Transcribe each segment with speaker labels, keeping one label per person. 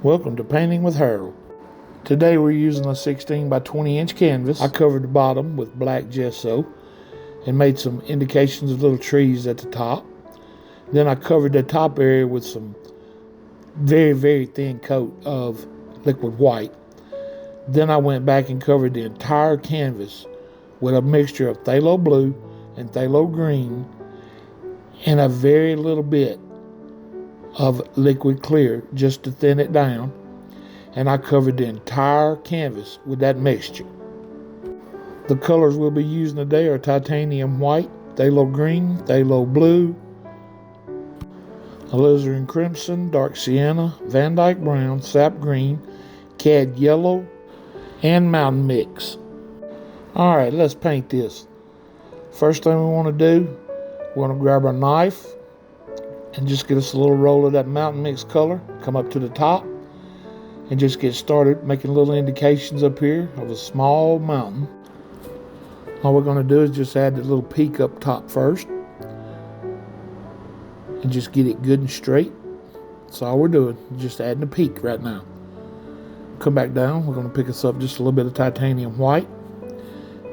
Speaker 1: Welcome to Painting with Harold. Today we're using a 16 by 20 inch canvas. I covered the bottom with black gesso and made some indications of little trees at the top. Then I covered the top area with some very thin coat of liquid white. Then I went back and covered the entire canvas with a mixture of phthalo blue and phthalo green and a very little bit of liquid clear just to thin it down, and I covered the entire canvas with that mixture. The colors we'll be using today are titanium white, phthalo green, phthalo blue, alizarin crimson, dark sienna, Van Dyke brown, sap green, cad yellow, and mountain mix. Alright, let's paint this. First thing we want to do, we want to grab our knife and just get us a little roll of that mountain mix color, come up to the top, and just get started making little indications up here of a small mountain. All we're going to do is just add the little peak up top first, and just get it good and straight. That's all we're doing, just adding a peak right now. Come back down, we're going to pick us up just a little bit of titanium white.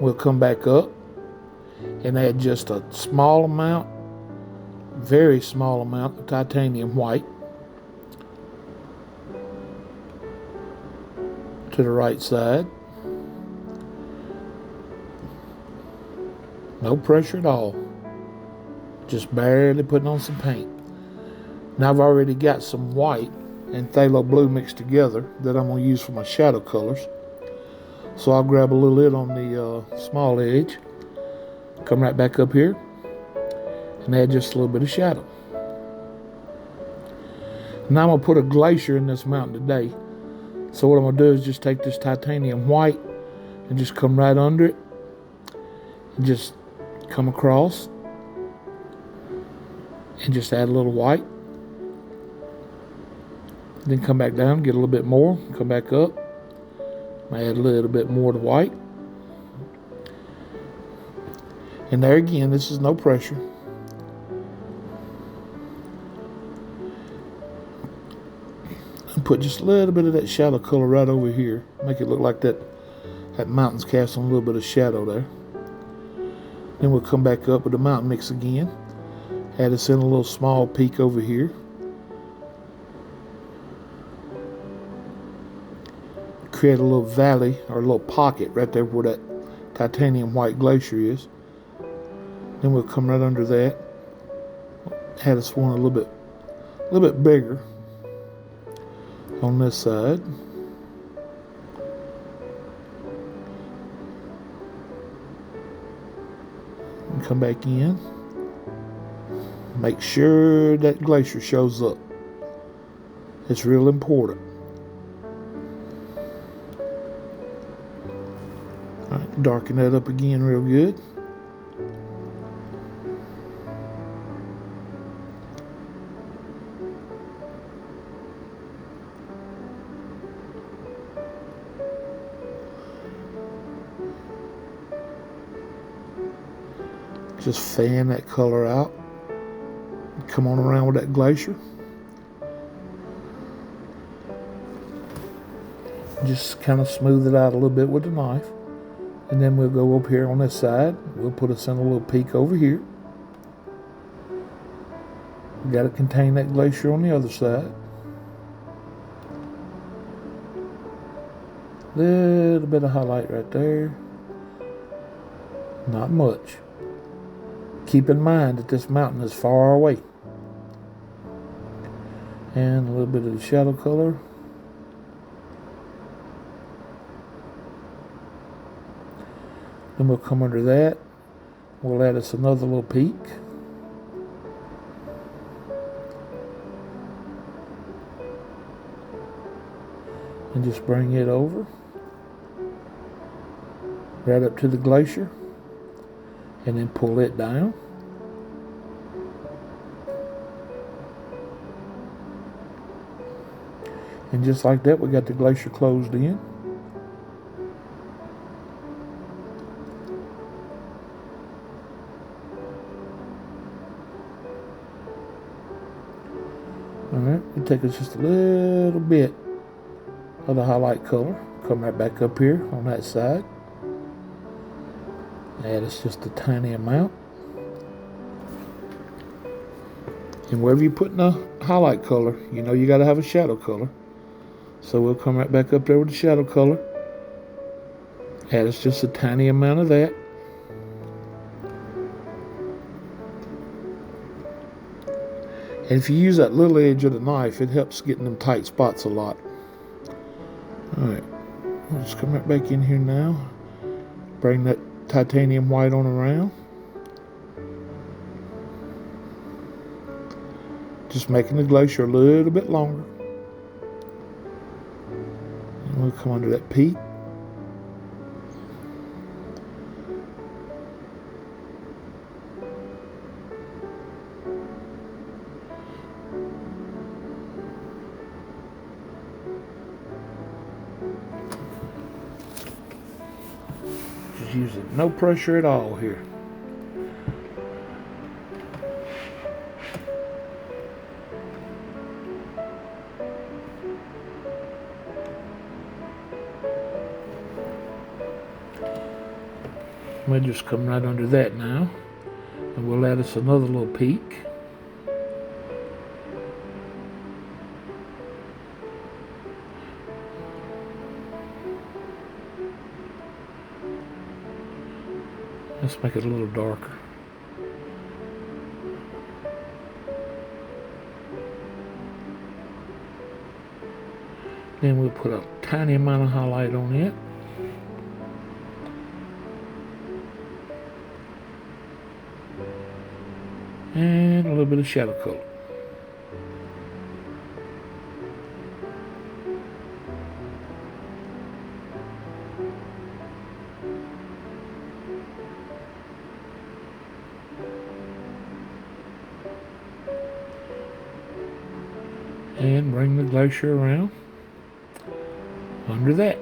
Speaker 1: We'll come back up and add just a small amount, very small amount of titanium white to the right side. No pressure at all, just barely putting on some paint. Now I've already got some white and phthalo blue mixed together that I'm going to use for my shadow colors. So I'll grab a little bit on the small edge, come right back up here and add just a little bit of shadow. Now I'm going to put a glacier in this mountain today. So what I'm going to do is just take this titanium white and just come right under it and just come across and just add a little white. Then come back down, get a little bit more, come back up, add a little bit more to white. And there again, this is no pressure. And put just a little bit of that shadow color right over here. Make it look like that mountain's casting a little bit of shadow there. Then we'll come back up with the mountain mix again. Add us in a little small peak over here. Create a little valley or a little pocket right there where that titanium white glacier is. Then we'll come right under that. Add us one a little bit bigger on this side. And come back in. Make sure that glacier shows up. It's real important. All right, darken that up again real good. Just fan that color out. Come on around with that glacier. Just kind of smooth it out a little bit with the knife. And then we'll go up here on this side. We'll put us in a little peak over here. We got to contain that glacier on the other side. Little bit of highlight right there. Not much. Keep in mind that this mountain is far away. And a little bit of the shadow color. Then we'll come under that. We'll add us another little peak. And just bring it over. Right up to the glacier. And then pull it down. And just like that, we got the glacier closed in. Alright, it takes us just a little bit of the highlight color. Come right back up here on that side. Add us just a tiny amount. And wherever you put in the highlight color, you know you got to have a shadow color. So we'll come right back up there with the shadow color. Add us just a tiny amount of that. And if you use that little edge of the knife, it helps getting them tight spots a lot. Alright, we'll just come right back in here now. Bring that titanium white on around. Just making the glacier a little bit longer. And we'll come under that peak. Just using no pressure at all here. We'll just come right under that now, and we'll add us another little peak. Let's make it a little darker. Then we'll put a tiny amount of highlight on it. And a little bit of shadow color. And bring the glacier around under that.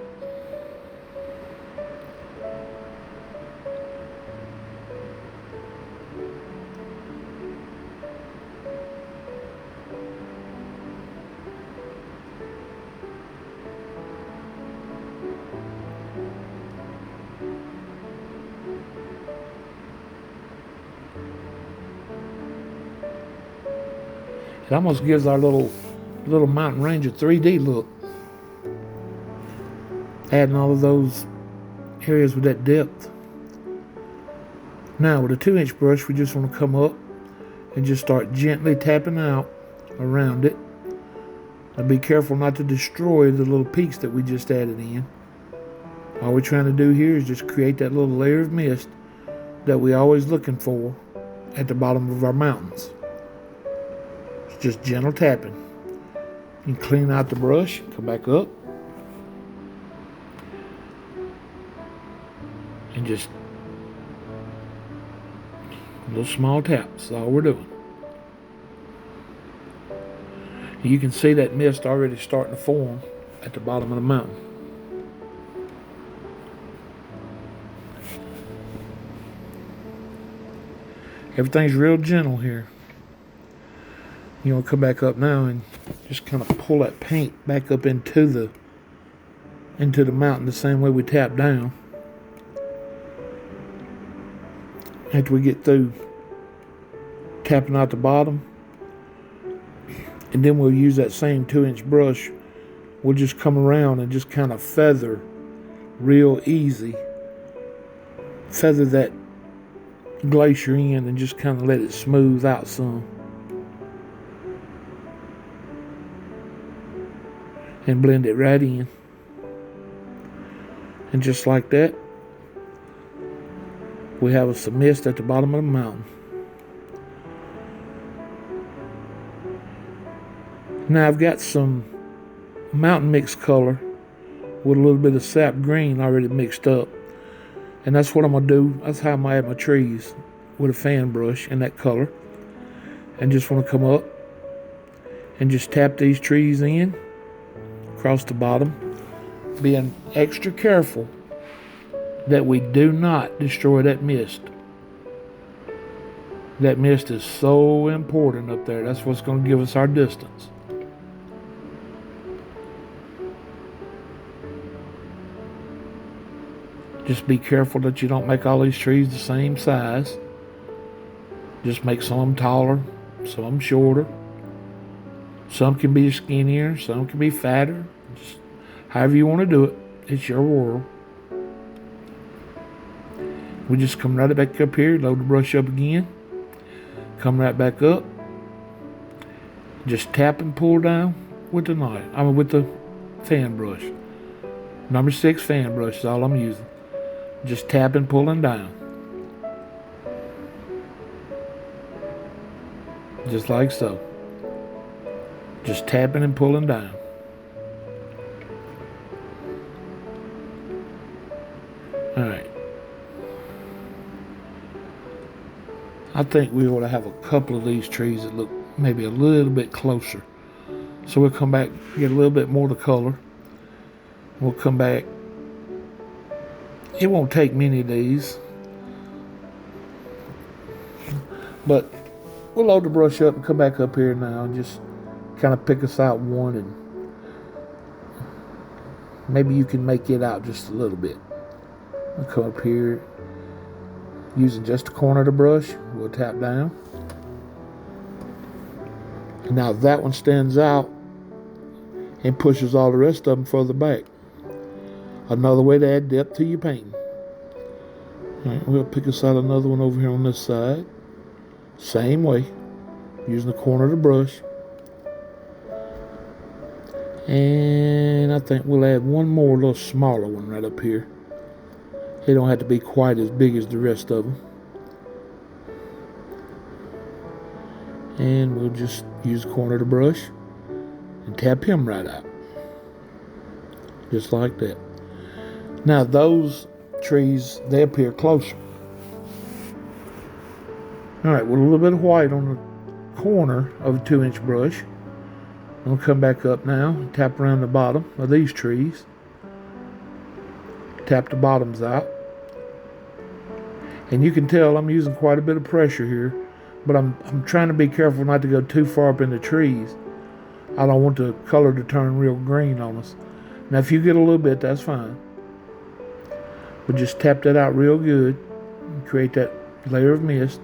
Speaker 1: It almost gives our little mountain range a 3D look. Adding all of those areas with that depth. Now with a 2-inch brush, we just want to come up and just start gently tapping out around it. And be careful not to destroy the little peaks that we just added in. All we're trying to do here is just create that little layer of mist that we're always looking for at the bottom of our mountains. It's just gentle tapping. You can clean out the brush, come back up, and just little small taps. That's all we're doing. You can see that mist already starting to form at the bottom of the mountain. Everything's real gentle here. You want to come back up now and just kind of pull that paint back up into the mountain the same way we tap down. After we get through tapping out the bottom, and then we'll use that same 2-inch brush. We'll just come around and just kind of feather real easy. Feather that glacier in and just kind of let it smooth out some. And blend it right in. And just like that, we have some mist at the bottom of the mountain. Now I've got some mountain mix color with a little bit of sap green already mixed up. And that's what I'm going to do. That's how I'm going to add my trees, with a fan brush in that color. And just want to come up and just tap these trees in across the bottom, being extra careful that we do not destroy that mist. That mist is so important up there. That's what's going to give us our distance. Just be careful that you don't make all these trees the same size. Just make some of them taller, some of them shorter. Some can be skinnier, some can be fatter. Just however you want to do it, it's your world. We just come right back up here, load the brush up again. Come right back up. Just tap and pull down with the knife. With the fan brush. Number 6 fan brush is all I'm using. Just tap and pulling down. Just like so. Just tapping and pulling down. Alright. I think we ought to have a couple of these trees that look maybe a little bit closer. So we'll come back, get a little bit more of the color. We'll come back. It won't take many of these. But we'll load the brush up and come back up here now and just kind of pick us out one, and maybe you can make it out just a little bit. We'll come up here using just the corner of the brush. We'll tap down. And now that one stands out and pushes all the rest of them further back. Another way to add depth to your painting. Alright, we'll pick us out another one over here on this side. Same way, using the corner of the brush. And I think we'll add one more little smaller one right up here. They don't have to be quite as big as the rest of them. And we'll just use the corner of the brush and tap him right out. Just like that. Now those trees, they appear closer. Alright, with a little bit of white on the corner of a 2-inch brush, I'm going to come back up now and tap around the bottom of these trees. Tap the bottoms out. And you can tell I'm using quite a bit of pressure here, but I'm trying to be careful not to go too far up in the trees. I don't want the color to turn real green on us. Now if you get a little bit, that's fine. But just tap that out real good and create that layer of mist.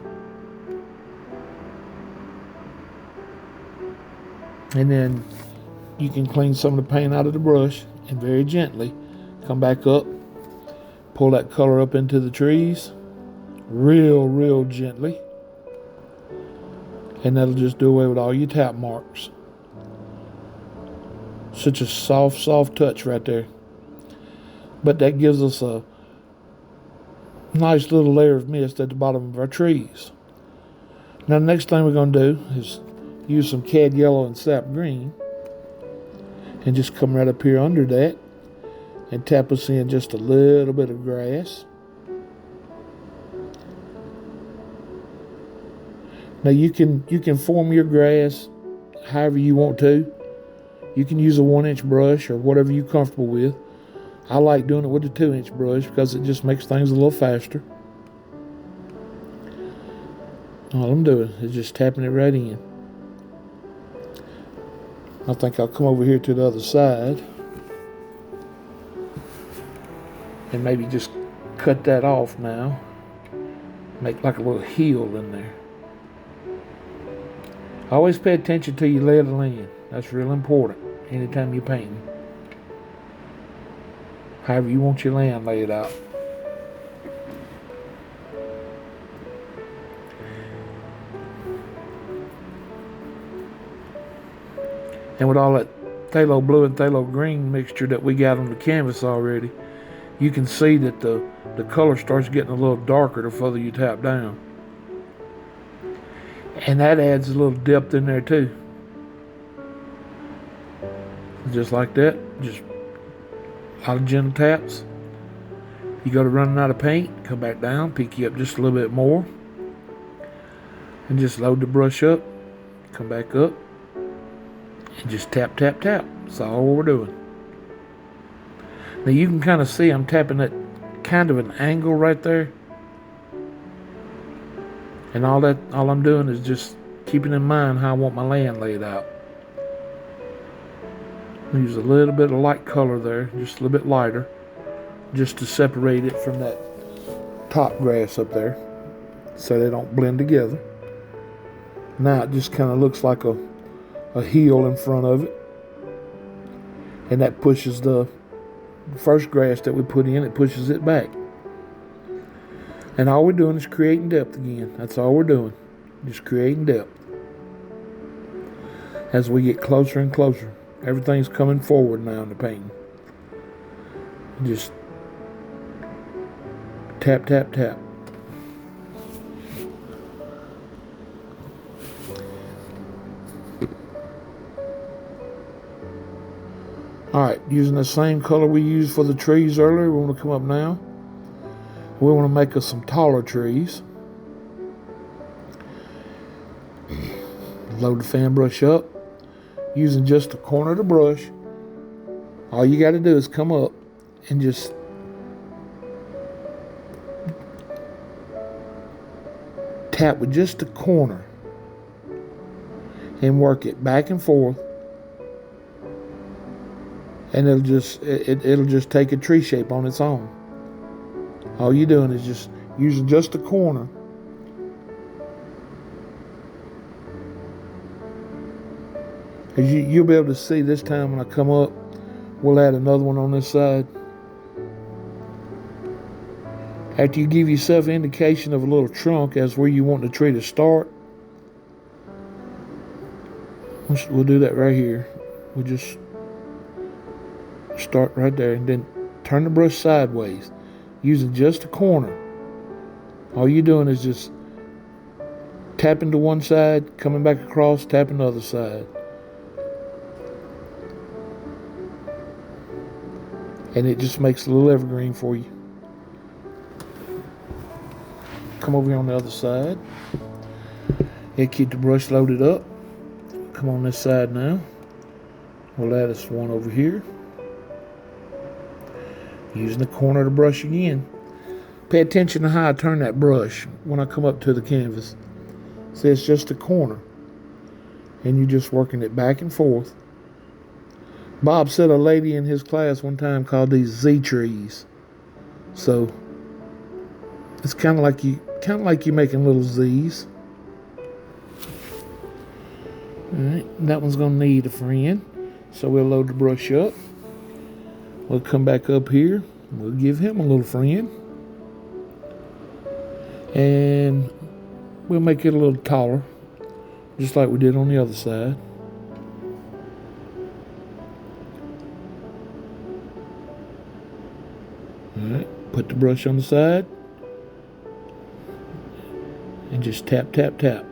Speaker 1: And then you can clean some of the paint out of the brush and very gently come back up, pull that color up into the trees real gently, and that'll just do away with all your tap marks. Such a soft touch right there, but that gives us a nice little layer of mist at the bottom of our trees. Now the next thing we're going to do is use some cad yellow and sap green and just come right up here under that and tap us in just a little bit of grass. Now you can form your grass however you want to. You can use a 1-inch brush or whatever you're comfortable with. I like doing it with a 2-inch brush because it just makes things a little faster. All I'm doing is just tapping it right in. I think I'll come over here to the other side and maybe just cut that off now. Make like a little heel in there. Always pay attention to your lay of the land. That's real important anytime you're painting. However you want your land laid out. And with all that phthalo blue and phthalo green mixture that we got on the canvas already, you can see that the color starts getting a little darker the further you tap down. And that adds a little depth in there too. Just like that, just a lot of gentle taps. You go to running out of paint, come back down, pick you up just a little bit more, and just load the brush up, come back up, and just tap. That's all we're doing. Now you can kind of see I'm tapping at kind of an angle right there. And all I'm doing is just keeping in mind how I want my land laid out. Use a little bit of light color there, just a little bit lighter just to separate it from that top grass up there so they don't blend together. Now it just kind of looks like a hill in front of it, and that pushes the first grass that we put in, it pushes it back. And all we're doing is creating depth again. That's all we're doing, just creating depth. As we get closer and closer, everything's coming forward now in the painting. Just tap, tap, tap. Alright, using the same color we used for the trees earlier, we want to come up now. We want to make us some taller trees. Load the fan brush up. Using just the corner of the brush. All you got to do is come up and just tap with just the corner and work it back and forth. And it'll just take a tree shape on its own. All you're doing is just using just the corner. As you'll be able to see this time when I come up, we'll add another one on this side. After you give yourself an indication of a little trunk as where you want the tree to start, we'll do that right here. We'll just start right there and then turn the brush sideways using just the corner. All you're doing is just tapping to one side, coming back across, tapping the other side. And it just makes a little evergreen for you. Come over here on the other side. And keep the brush loaded up. Come on this side now. We'll add us one over here. Using the corner of the brush again. Pay attention to how I turn that brush when I come up to the canvas. See, it's just a corner. And you're just working it back and forth. Bob said a lady in his class one time called these Z trees. So it's kind of like you're making little Z's. All right, that one's gonna need a friend. So we'll load the brush up. We'll come back up here. We'll give him a little friend. And we'll make it a little taller, just like we did on the other side. Alright, put the brush on the side. And just tap, tap, tap.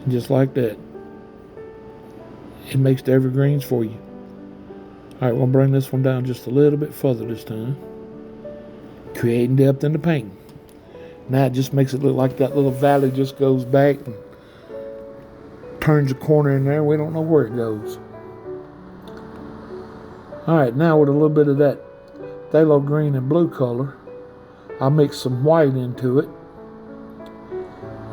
Speaker 1: And just like that. It makes the evergreens for you. Alright, we'll bring this one down just a little bit further this time. Creating depth in the painting. Now it just makes it look like that little valley just goes back and turns a corner in there. We don't know where it goes. Alright, now with a little bit of that phthalo green and blue color, I'll mix some white into it.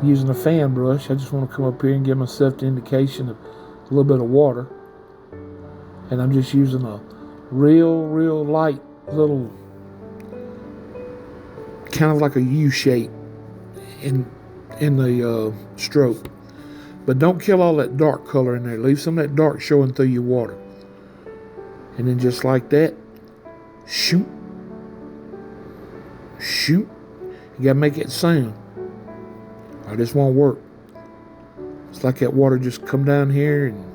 Speaker 1: Using a fan brush, I just want to come up here and give myself the indication of a little bit of water. And I'm just using a real light little, kind of like a U shape in the stroke. But don't kill all that dark color in there. Leave some of that dark showing through your water. And then just like that, shoot. Shoot. You gotta make it sound, or this won't work. It's like that water just come down here and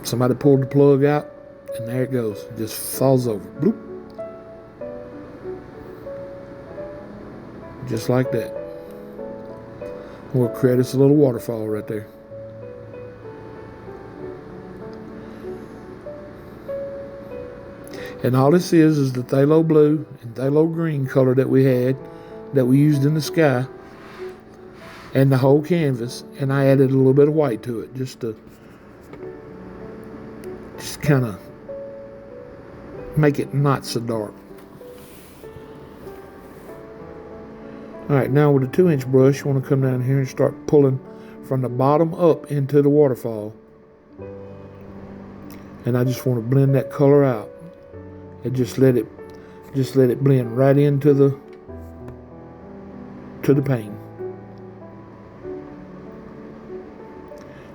Speaker 1: somebody pulled the plug out and there it goes. It just falls over. Bloop. Just like that. We'll create us a little waterfall right there. And all this is the phthalo blue and phthalo green color that we had, that we used in the sky, and the whole canvas. And I added a little bit of white to it, just kind of make it not so dark. Alright, now with a 2-inch brush, you want to come down here and start pulling from the bottom up into the waterfall. And I just want to blend that color out. And just let it blend right into the paint.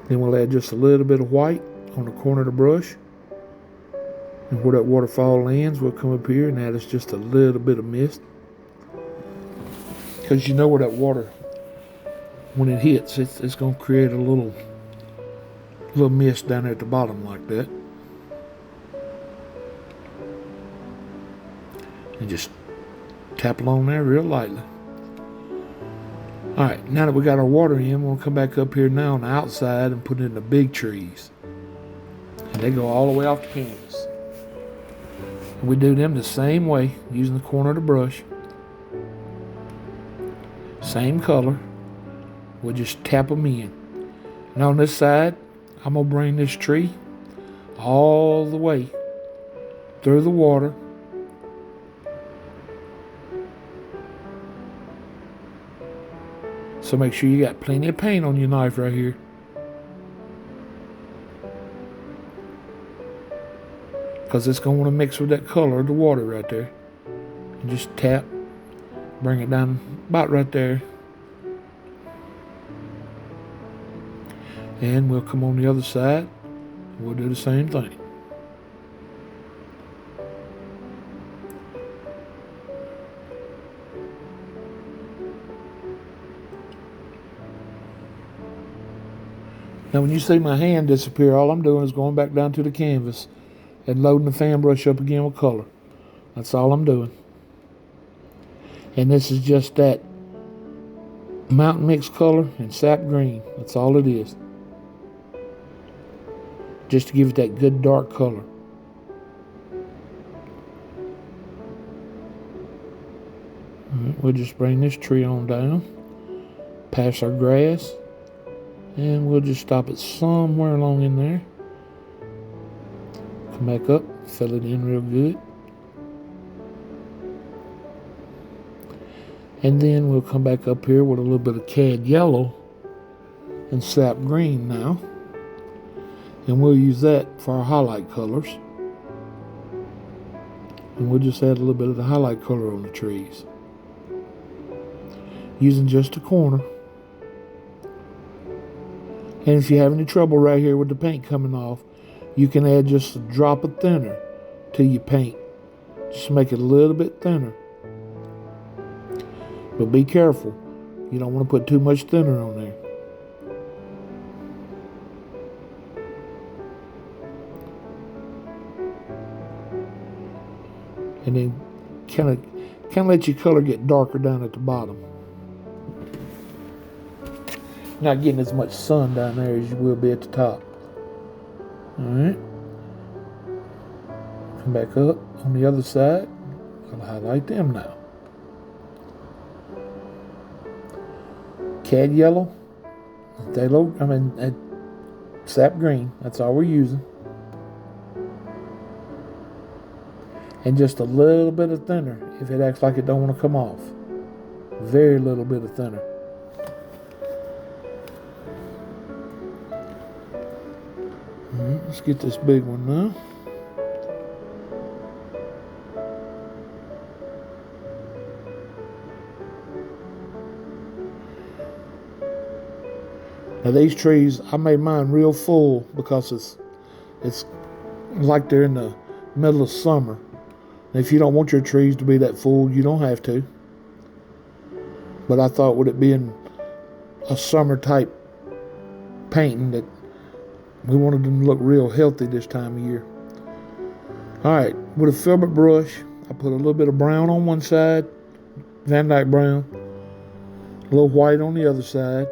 Speaker 1: Then we'll add just a little bit of white on the corner of the brush. And where that waterfall lands, we'll come up here and add us just a little bit of mist. Because you know where that water, when it hits, it's going to create a little mist down there at the bottom like that. And just tap along there real lightly. Alright, now that we got our water in, we'll come back up here now on the outside and put in the big trees. And they go all the way off the canvas. And we do them the same way, using the corner of the brush. Same color. We'll just tap them in. And on this side, I'm going to bring this tree all the way through the water. So make sure you got plenty of paint on your knife right here. Because it's going to want to mix with that color of the water right there. And just tap, bring it down about right there. And we'll come on the other side. And we'll do the same thing. Now when you see my hand disappear, all I'm doing is going back down to the canvas and loading the fan brush up again with color. That's all I'm doing. And this is just that mountain mix color and sap green. That's all it is. Just to give it that good dark color. Alright, we'll just bring this tree on down, past our grass. And we'll just stop it somewhere along in there. Come back up, fill it in real good. And then we'll come back up here with a little bit of cad yellow and sap green now. And we'll use that for our highlight colors. And we'll just add a little bit of the highlight color on the trees. Using just a corner. And if you have any trouble right here with the paint coming off, you can add just a drop of thinner to your paint. Just make it a little bit thinner. But be careful. You don't want to put too much thinner on there. And then kind of let your color get darker down at the bottom. Not getting as much sun down there as you will be at the top. Alright. Come back up on the other side. I'll highlight them now. Cad yellow. Sap green. That's all we're using. And just a little bit of thinner if it acts like it don't want to come off. Very little bit of thinner. Let's get this big one now. Now these trees, I made mine real full because it's like they're in the middle of summer. And if you don't want your trees to be that full, you don't have to. But I thought with it being a summer type painting that we wanted them to look real healthy this time of year. Alright, with a filbert brush, I put a little bit of brown on one side, Van Dyke brown, a little white on the other side.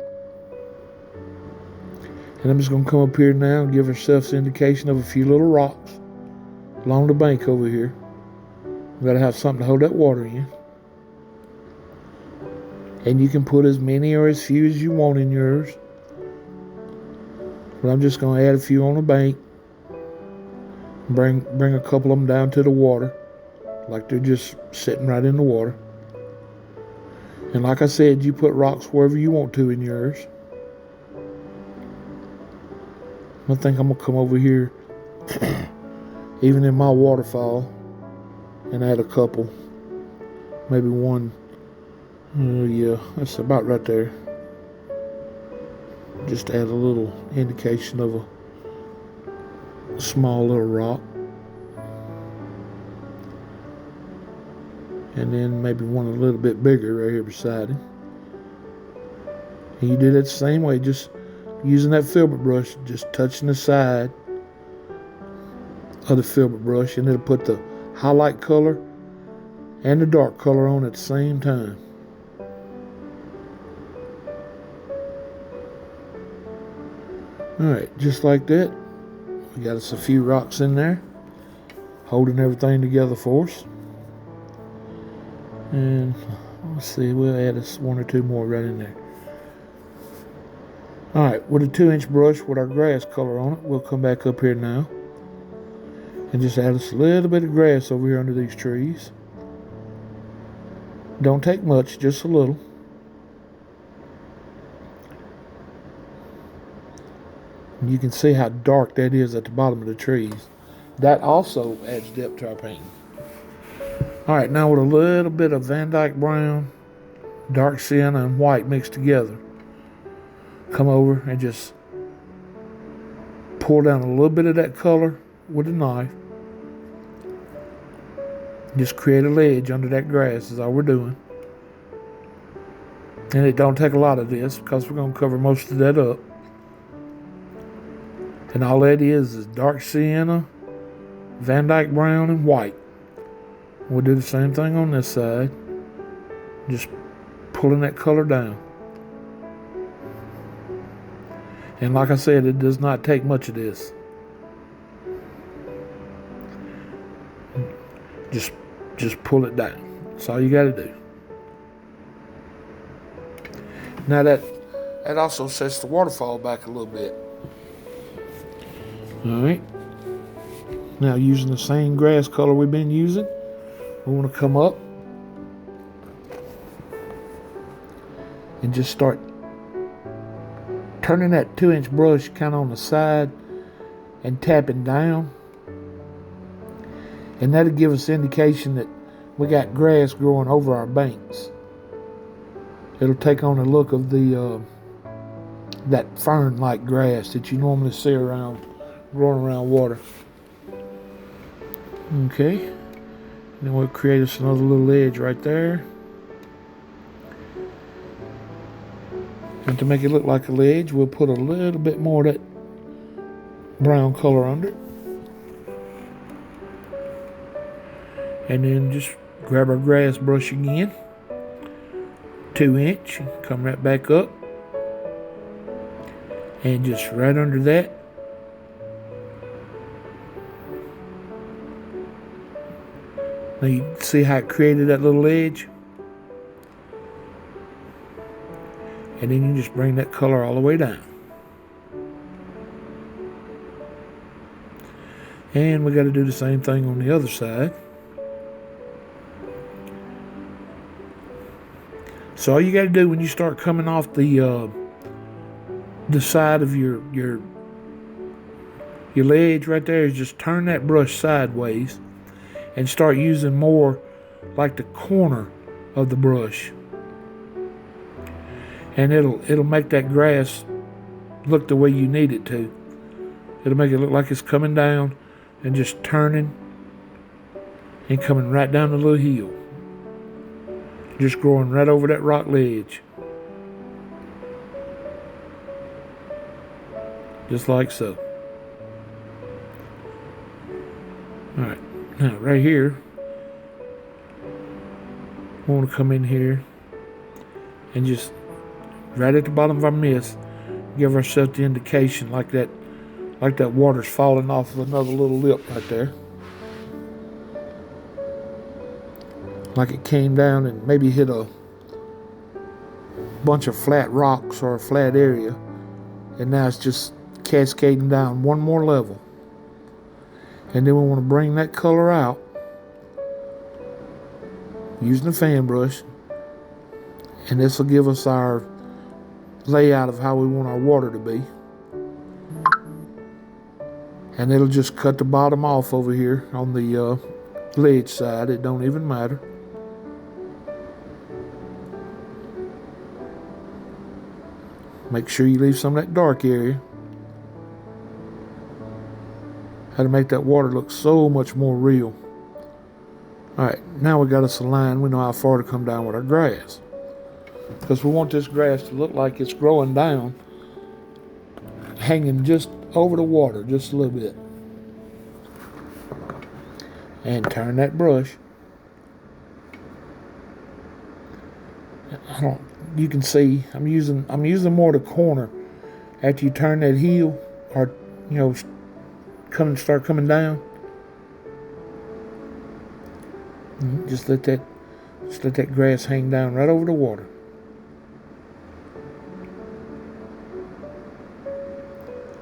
Speaker 1: And I'm just going to come up here now and give ourselves an indication of a few little rocks along the bank over here. We've got to have something to hold that water in. And you can put as many or as few as you want in yours. But I'm just going to add a few on the bank. Bring a couple of them down to the water. Like they're just sitting right in the water. And like I said, you put rocks wherever you want to in yours. I think I'm going to come over here even in my waterfall, and add a couple, maybe one. Yeah, that's about right there. Just add a little indication of a small little rock. And then maybe one a little bit bigger right here beside him. And you do that the same way, just using that filbert brush, just touching the side of the filbert brush, and it'll put the highlight color and the dark color on at the same time. Alright, just like that. We got us a few rocks in there, holding everything together for us. And let's see, we'll add us one or two more right in there. Alright, with a 2-inch brush with our grass color on it, we'll come back up here now and just add us a little bit of grass over here under these trees. Don't take much, just a little. And you can see how dark that is at the bottom of the trees. That also adds depth to our painting. Alright, now with a little bit of Van Dyke brown, dark sienna, and white mixed together, come over and just pour down a little bit of that color with a knife. Just create a ledge under that grass is all we're doing. And it don't take a lot of this because we're going to cover most of that up. And all that is dark sienna, Van Dyke brown, and white. We'll do the same thing on this side. Just pulling that color down. And like I said, it does not take much of this. Just pull it down. That's all you got to do. Now that also sets the waterfall back a little bit. Alright. Now using the same grass color we've been using, we want to come up and just start turning that 2-inch brush kind of on the side and tapping down. And that'll give us indication that we got grass growing over our banks. It'll take on the look of the that fern-like grass that you normally see around, growing around water. Okay. And then we'll create us another little edge right there. And to make it look like a ledge, we'll put a little bit more of that brown color under it. And then just grab our grass brush again, 2-inch, come right back up, and just right under that, now you can see how it created that little edge, and then you just bring that color all the way down. And we got to do the same thing on the other side. So all you got to do when you start coming off the side of your ledge right there is just turn that brush sideways and start using more like the corner of the brush. And it'll make that grass look the way you need it to. It'll make it look like it's coming down and just turning and coming right down the little hill. Just growing right over that rock ledge. Just like so. Alright, now right here, we want to come in here and just right at the bottom of our mist, give ourselves the indication like that water's falling off of another little lip right there. Like it came down and maybe hit a bunch of flat rocks or a flat area, and now it's just cascading down one more level. And then we want to bring that color out using the fan brush, and this will give us our layout of how we want our water to be. And it'll just cut the bottom off over here on the ledge side. It don't even matter. Make sure you leave some of that dark area. How to make that water look so much more real. Alright, now we got us a line. We know how far to come down with our grass. Because we want this grass to look like it's growing down, hanging just over the water, just a little bit. And turn that brush. You can see I'm using more the corner after you turn that heel, or start coming down. Just let that grass hang down right over the water.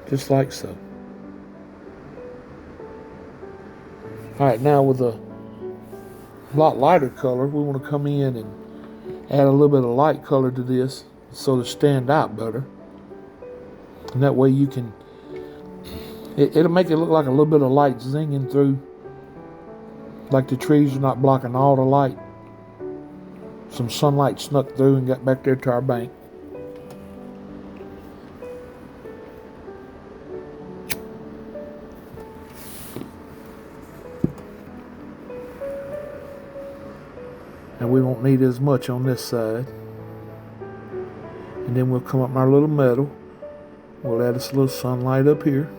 Speaker 1: Just like so. Alright, now with a lot lighter color, we want to come in and add a little bit of light color to this so to stand out better. And that way you can, it'll make it look like a little bit of light zinging through, like the trees are not blocking all the light. Some sunlight snuck through and got back there to our bank. And we won't need as much on this side. And then we'll come up our little metal. We'll add us a little sunlight up here.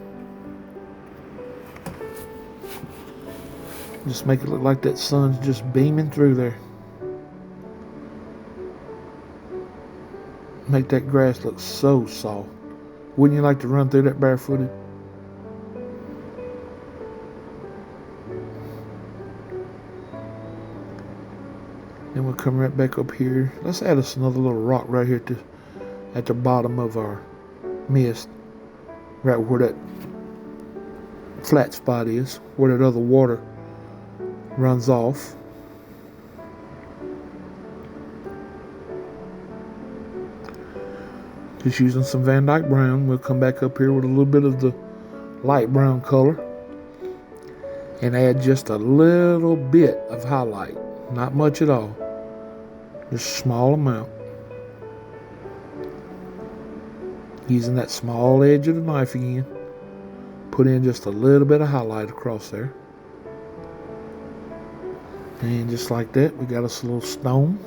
Speaker 1: Just make it look like that sun's just beaming through there. Make that grass look so soft. Wouldn't you like to run through that barefooted? Then we'll come right back up here. Let's add us another little rock right here at the bottom of our mist. Right where that flat spot is, where that other water runs off. Just using some Van Dyke brown. We'll come back up here with a little bit of the light brown color and add just a little bit of highlight. Not much at all. Just a small amount. Using that small edge of the knife again. Put in just a little bit of highlight across there. And just like that, we got us a little stone.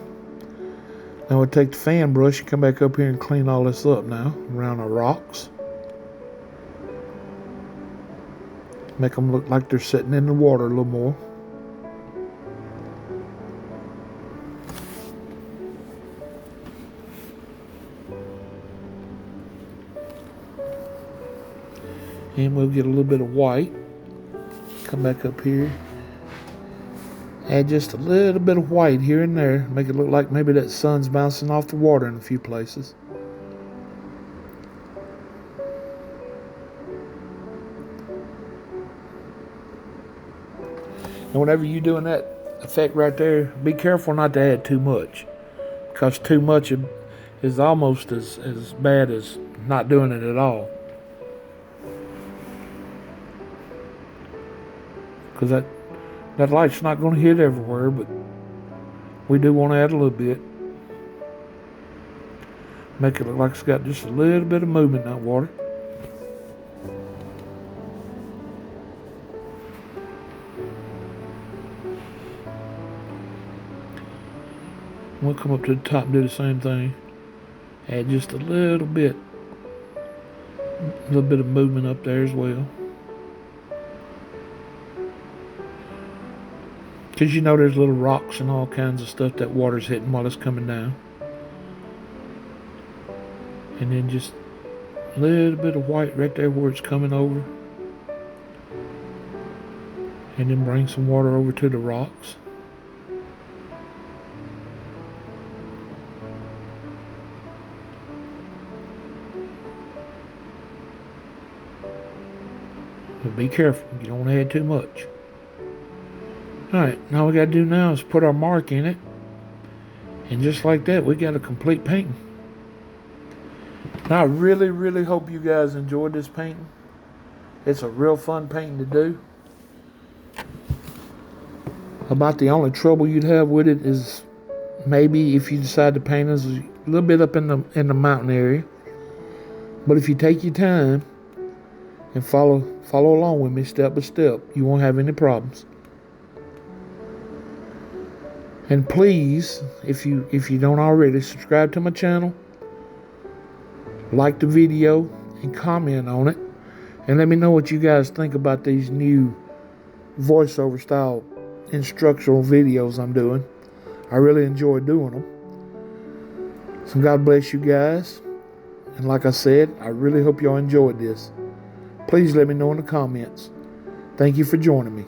Speaker 1: Now we'll take the fan brush and come back up here and clean all this up now, around our rocks. Make them look like they're sitting in the water a little more. And we'll get a little bit of white. Come back up here. Add just a little bit of white here and there. Make it look like maybe that sun's bouncing off the water in a few places. And whenever you're doing that effect right there, be careful not to add too much. Because too much is almost as bad as not doing it at all. Because that light's not going to hit everywhere, but we do want to add a little bit. Make it look like it's got just a little bit of movement in that water. We'll come up to the top and do the same thing. Add just a little bit of movement up there as well. Because you know there's little rocks and all kinds of stuff that water's hitting while it's coming down. And then just a little bit of white right there where it's coming over. And then bring some water over to the rocks. But be careful, you don't want to add too much. Alright, now we got to do now is put our mark in it. And just like that, we got a complete painting. Now I really, really hope you guys enjoyed this painting. It's a real fun painting to do. About the only trouble you'd have with it is maybe if you decide to paint us a little bit up in the mountain area. But if you take your time and follow along with me step by step, you won't have any problems. And please, if you don't already, subscribe to my channel, like the video, and comment on it, and let me know what you guys think about these new voiceover style instructional videos I'm doing. I really enjoy doing them. So God bless you guys. And like I said, I really hope y'all enjoyed this. Please let me know in the comments. Thank you for joining me.